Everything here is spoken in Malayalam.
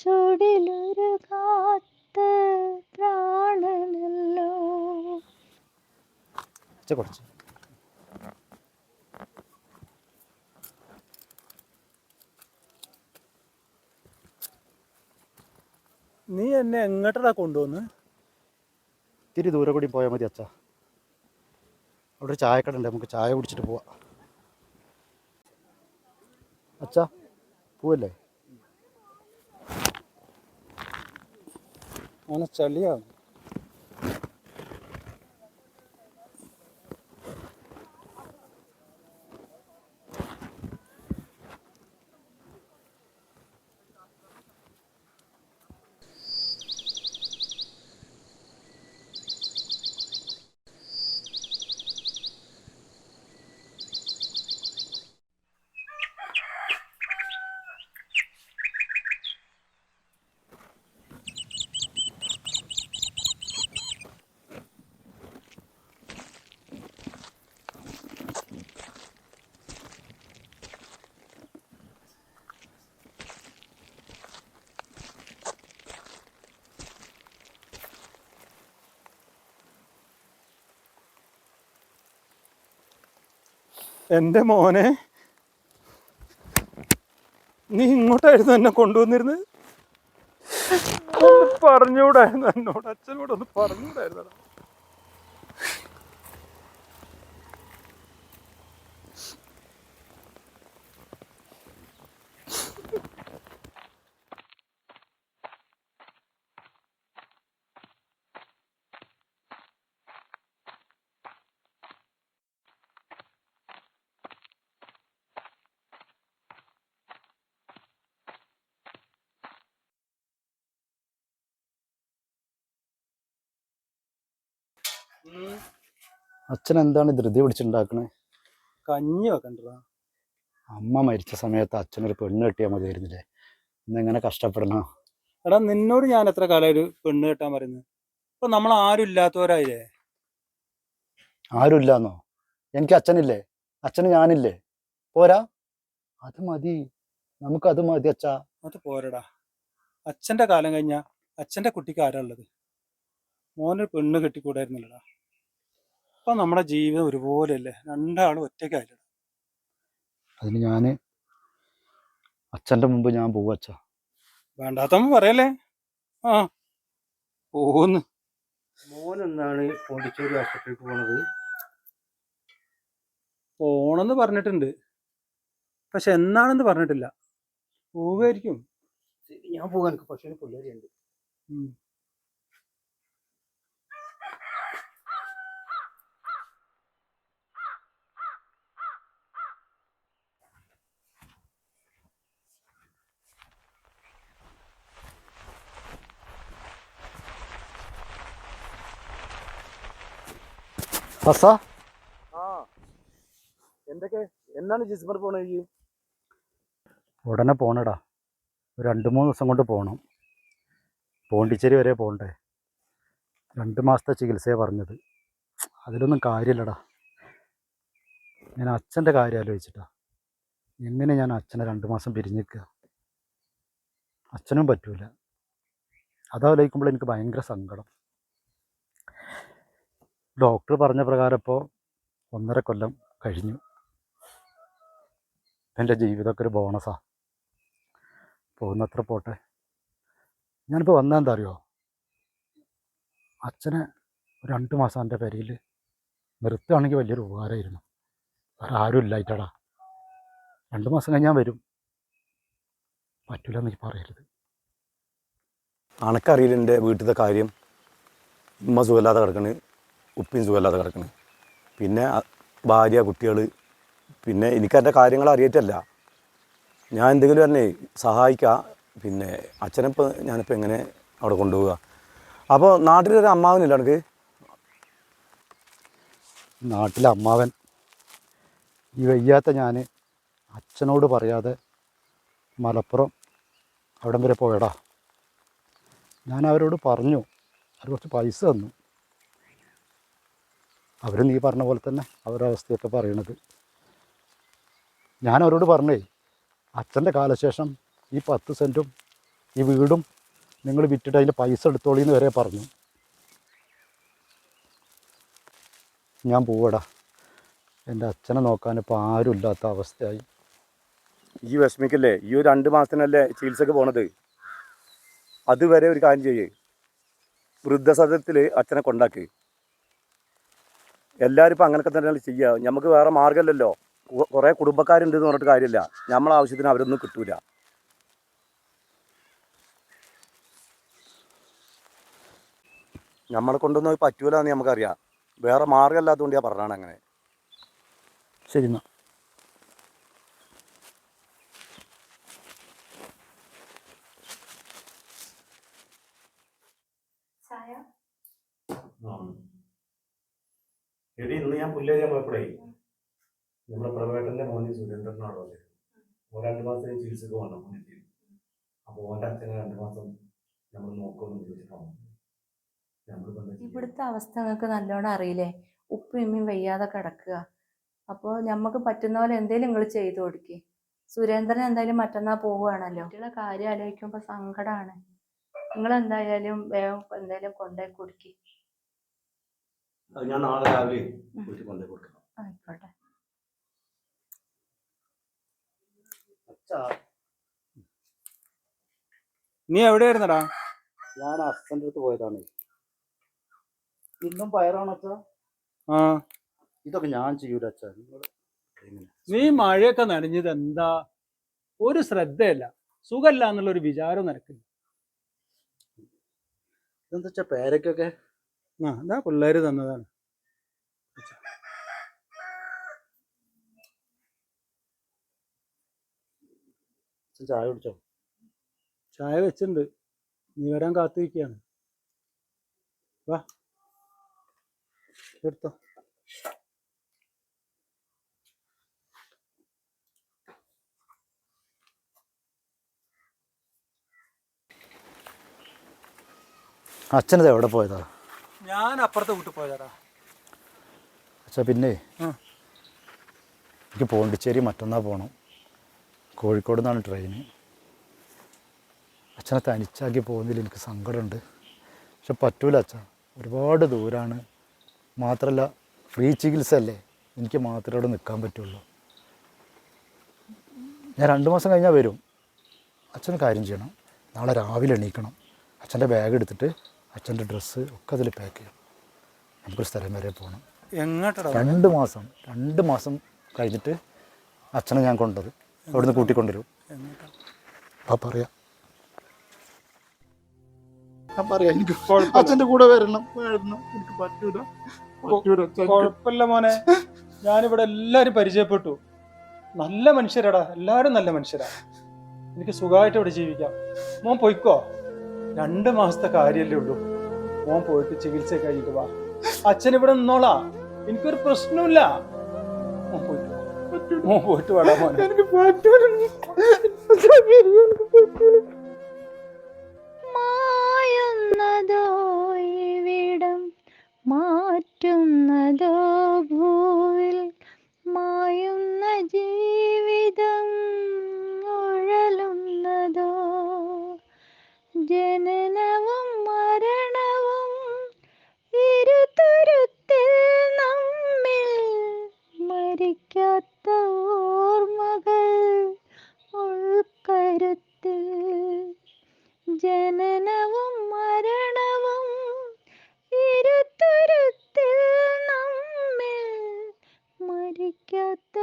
ചുടിലൊരു കാത്ത് പ്രാണനല്ലോ. കുറച്ച് നീ എന്നെ എങ്ങോട്ടാ കൊണ്ടുവന്ന്? ഇത്തിരി ദൂരെ കൂടി പോയാൽ മതി അച്ഛാ. അവിടെ ഒരു ചായക്കട ഉണ്ട്, നമുക്ക് ചായ കുടിച്ചിട്ട് പോവാം. അച്ഛാ പോവല്ലേ? അങ്ങനെ ചളിയാണ്. എൻ്റെ മോനെ, നീ ഇങ്ങോട്ടായിരുന്നു എന്നെ കൊണ്ടുവന്നിരുന്നത്? പറഞ്ഞുകൂടായിരുന്നു എന്നോട്? അച്ഛനോടൊന്ന് പറഞ്ഞുകൂടായിരുന്നടാ? അച്ഛൻ എന്താണ് ധൃതി പിടിച്ചുണ്ടാക്കണേ? കഞ്ഞി വെക്കണ്ടടാ. അമ്മ മരിച്ച സമയത്ത് അച്ഛനൊരു പെണ്ണ് കെട്ടിയാൽ മതിയായിരുന്നില്ലേ? ഇന്നെങ്ങനെ കഷ്ടപ്പെടണോ? എടാ, നിന്നോട് ഞാൻ എത്ര കാലം ഒരു പെണ്ണ് കെട്ടാൻ പറയുന്നത്? ഇപ്പൊ നമ്മൾ ആരും ഇല്ലാത്തവരായില്ലേ? ആരുമില്ലാന്നോ? എനിക്ക് അച്ഛനില്ലേ, അച്ഛന് ഞാനില്ലേ, പോരാ? അത് മതി, നമുക്കത് മതി അച്ഛാ. അത് പോരടാ. അച്ഛൻ്റെ കാലം കഴിഞ്ഞാൽ അച്ഛൻ്റെ കുട്ടിക്ക് ആരാ ഉള്ളത്? മോനൊരു പെണ്ണ് കെട്ടിക്കൂടായിരുന്നില്ലടാ. ഇപ്പൊ നമ്മുടെ ജീവിതം ഒരുപോലെയല്ലേ? രണ്ടാളും ഒറ്റയ്ക്കായില്ലടാ. അതിന് ഞാൻ അച്ഛൻ്റെ മുമ്പ് ഞാൻ പോവും അച്ഛാ. വേണ്ടാത്തമ്മ പറയല്ലേ. ആ പോന്ന്. മോൻ എന്നാണ് പോണ്ടിച്ചേരി ആശുപത്രിക്ക് പോണത്? പോണെന്ന് പറഞ്ഞിട്ടുണ്ട്, പക്ഷെ എന്നാണെന്ന് പറഞ്ഞിട്ടില്ല. പോവുമായിരിക്കും. ഞാൻ പോകാൻ, എനിക്ക് പശുവിന് പിള്ളേരുണ്ട്. എന്തൊക്കെ എന്നാണ് ജിസ്മർ പോണേ? ഉടനെ പോണടാ, ഒരു 2-3 ദിവസം കൊണ്ട് പോകണം. പോണ്ടിച്ചേരി വരെ പോകണ്ടേ? 2 മാസത്തെ ചികിത്സയാണ് പറഞ്ഞത്. അതിലൊന്നും കാര്യമില്ലടാ. ഞാൻ അച്ഛൻ്റെ കാര്യം ആലോചിച്ചിട്ടാ. എങ്ങനെ ഞാൻ അച്ഛനെ 2 മാസം പിരിഞ്ഞിക്കുക? അച്ഛനും പറ്റൂല. അതാലോചിക്കുമ്പോൾ എനിക്ക് ഭയങ്കര സങ്കടം. ഡോക്ടർ പറഞ്ഞ പ്രകാരം ഇപ്പോൾ 1.5 കൊല്ലം കഴിഞ്ഞു. എൻ്റെ ജീവിതമൊക്കെ ഒരു ബോണസാണ്. പോകുന്നത്ര പോട്ടെ. ഞാനിപ്പോൾ വന്നാൽ എന്താ അറിയോ, അച്ഛനെ 2 മാസം എൻ്റെ പെരയിൽ നിർത്തുകയാണെങ്കിൽ വലിയൊരു ഉപകാരമായിരുന്നു. വേറെ ആരും ഇല്ലായിട്ടടാ. 2 മാസം കഴിഞ്ഞാൽ വരും. പറ്റൂല എന്ന് പറയരുത്. അണക്കറിയില്ല എൻ്റെ വീട്ടിലത്തെ കാര്യം. ഉമ്മ സുഖമില്ലാതെ കിടക്കണ്, ഉപ്പയും സുഖമില്ലാതെ കിടക്കണ്, പിന്നെ ഭാര്യ, കുട്ടികൾ. പിന്നെ എനിക്കെൻ്റെ കാര്യങ്ങൾ അറിയിട്ടല്ല. ഞാൻ എന്തെങ്കിലും തന്നെ സഹായിക്കാം. പിന്നെ അച്ഛനിപ്പോൾ ഞാനിപ്പോൾ എങ്ങനെ അവിടെ കൊണ്ടുപോവുക? അപ്പോൾ നാട്ടിലൊരു അമ്മാവനില്ല എനിക്ക്? നാട്ടിലെ അമ്മാവൻ ഈ വയ്യാത്ത ഞാൻ അച്ഛനോട് പറയാതെ മലപ്പുറം അവിടം വരെ പോയടാ. ഞാൻ അവരോട് പറഞ്ഞു, അവർ കുറച്ച് പൈസ തന്നു. അവർ നീ പറഞ്ഞ പോലെ തന്നെ അവരവസ്ഥയൊക്കെ പറയണത്. ഞാൻ അവരോട് പറഞ്ഞേ, അച്ഛൻ്റെ കാലശേഷം ഈ 10 സെൻറ്റും ഈ വീടും നിങ്ങൾ വിറ്റിട്ട് അതിൻ്റെ പൈസ എടുത്തോളിന്ന് വരെ പറഞ്ഞു. ഞാൻ പോവടാ. എൻ്റെ അച്ഛനെ നോക്കാൻ ഇപ്പോൾ ആരും ഇല്ലാത്ത അവസ്ഥയായി. ഈ വിഷമിക്കല്ലേ, ഈ ഒരു 2 മാസത്തിനല്ലേ ചികിത്സക്ക് പോണത്. അതുവരെ ഒരു കാര്യം ചെയ്യേ, വൃദ്ധസദനത്തിൽ അച്ഛനെ കൊണ്ടാക്ക്. എല്ലാവരും ഇപ്പം അങ്ങനെയൊക്കെ തന്നെയാണ് ചെയ്യുക. നമുക്ക് വേറെ മാർഗ്ഗമല്ലല്ലോ. കുറേ കുടുംബക്കാരുണ്ടെന്ന് പറഞ്ഞിട്ട് കാര്യമില്ല. നമ്മളെ ആവശ്യത്തിന് അവരൊന്നും കിട്ടൂല. നമ്മളെ കൊണ്ടൊന്നും പറ്റൂല എന്ന് നമുക്കറിയാം. വേറെ മാർഗ്ഗമല്ലാത്തതുകൊണ്ട് ഞാൻ പറഞ്ഞാണ് അങ്ങനെ. ശരി എന്നാൽ. എടി, ഇന്ന് ഞാൻ പുല്ലേരിയാൻ പോയപ്പോഴേ നമ്മുടെ പ്രവേട്ടൻ്റെ മോന് സുരേന്ദ്രനാണോ അല്ലേ, ഓൻ 2 മാസത്തിന് ചികിത്സക്ക് വന്നു. അപ്പോൾ ഓൻ്റെ അച്ഛനെ 2 മാസം നമ്മൾ നോക്കുമെന്ന് ചോദിച്ചിട്ടാണ്. ഇവിടുത്തെ അവസ്ഥ നിങ്ങൾക്ക് നല്ലോണം അറിയില്ലേ? ഉപ്പയും ഉമ്മയും വയ്യാതെ കിടക്കുക. അപ്പോൾ നമുക്ക് പറ്റുന്ന പോലെ എന്തെങ്കിലും നിങ്ങൾ ചെയ്തു കൊടുക്കുക. സുരേന്ദ്രൻ എന്തായാലും മറ്റന്നാൾ പോവുകയാണല്ലോ. കുട്ടികളെ കാര്യം ആലോചിക്കുമ്പോൾ സങ്കടമാണ്. നിങ്ങൾ എന്തായാലും വേഗം എന്തായാലും കൊണ്ടുപോയി കൊടുക്കുക. അത് ഞാൻ നാളെ രാവിലെ പോയിട്ട് കൊണ്ടുപോയി കൊടുക്കണം. ആയിക്കോട്ടെ. നീ എവിടെയായിരുന്നടാ? ഞാൻ അച്ഛൻ്റെ അടുത്ത് പോയതാണ്. ഇന്നും പയറാണ് അച്ഛാ. ആ, ഇതൊക്കെ ഞാൻ ചെയ്യൂല അച്ഛാ. നിങ്ങൾ നീ മഴയൊക്കെ നനഞ്ഞത് എന്താ? ഒരു ശ്രദ്ധയല്ല, സുഖമല്ല എന്നുള്ളൊരു വിചാരം നിനക്കില്ല. ഇതെന്താ വെച്ചാൽ പേരക്കൊക്കെ ആ, എന്താ പിള്ളേര് തന്നതാണ്. ചായ കുടിച്ചോ? ചായ വെച്ചിട്ടുണ്ട്, നീ വരാൻ കാത്തിരിക്കുകയാണ്. വാ, എടുത്തോ. അച്ഛനത് എവിടെ പോയതാ? ഞാൻ അപ്പുറത്തെ വീട്ടിൽ പോയതാടാ. അച്ഛാ പിന്നെ എനിക്ക് പോണ്ടിച്ചേരി മറ്റന്നാൾ പോകണം. കോഴിക്കോട് നിന്നാണ് ട്രെയിന്. അച്ഛനെ തനിച്ചാക്കി പോകുന്നതിൽ എനിക്ക് സങ്കടമുണ്ട്. പക്ഷെ പറ്റൂല അച്ഛാ, ഒരുപാട് ദൂരമാണ്. മാത്രമല്ല ഫ്രീ ചികിത്സ അല്ലേ, എനിക്ക് മാത്രമേ ഇവിടെ നിൽക്കാൻ പറ്റുള്ളൂ. ഞാൻ 2 മാസം കഴിഞ്ഞാൽ വരും. അച്ഛന് കാര്യം ചെയ്യണം, നാളെ രാവിലെ എണീക്കണം. അച്ഛൻ്റെ ബാഗ് എടുത്തിട്ട് അച്ഛൻ്റെ ഡ്രസ്സ് ഒക്കെ അതിൽ പാക്ക് ചെയ്യണം. നമുക്കൊരു സ്ഥലം വരെ പോകണം. എങ്ങോട്ടാ? 2 മാസം കഴിഞ്ഞിട്ട് അച്ഛനെ ഞാൻ കൊണ്ടുവരും, അവിടുന്ന് കൂട്ടിക്കൊണ്ടുവരും. പറയാം, എനിക്ക് അച്ഛൻ്റെ കൂടെ വരണം. എനിക്ക് പറ്റൂല. കുഴപ്പമില്ല മോനെ, ഞാനിവിടെ എല്ലാവരും പരിചയപ്പെട്ടു. നല്ല മനുഷ്യരാടാ, എല്ലാവരും നല്ല മനുഷ്യരാ. എനിക്ക് സുഖമായിട്ട് ഇവിടെ ജീവിക്കാം. മോൻ പൊയ്ക്കോ, 2 മാസത്തെ കാര്യമല്ലേ ഉള്ളൂ. മോൻ പോയിട്ട് ചികിത്സ കഴിഞ്ഞിട്ട് വാ. അച്ഛൻ ഇവിടെ നിന്നോളാ, എനിക്കൊരു പ്രശ്നമില്ല. മോൻ പോയിട്ട് വാ. മോൻ പോയിട്ട് വാടാ മോനെ. എനിക്ക് മായുന്നതോ ഇവിടം, മാറ്റുന്നതോ ഭൂവിൽ, മായുന്ന ജീവിതം ഉഴലുന്നതോ. ജനനവും മരണവും ഇരുതുരുത്തിൽ നമ്മിൽ, മരിക്കാത്ത ഓർമ്മകൾ ഉൾക്കരുത്തിൽ. ജനനവും മരണവും ഇരുതുരുത്തിൽ നമ്മിൽ, മരിക്കാത്ത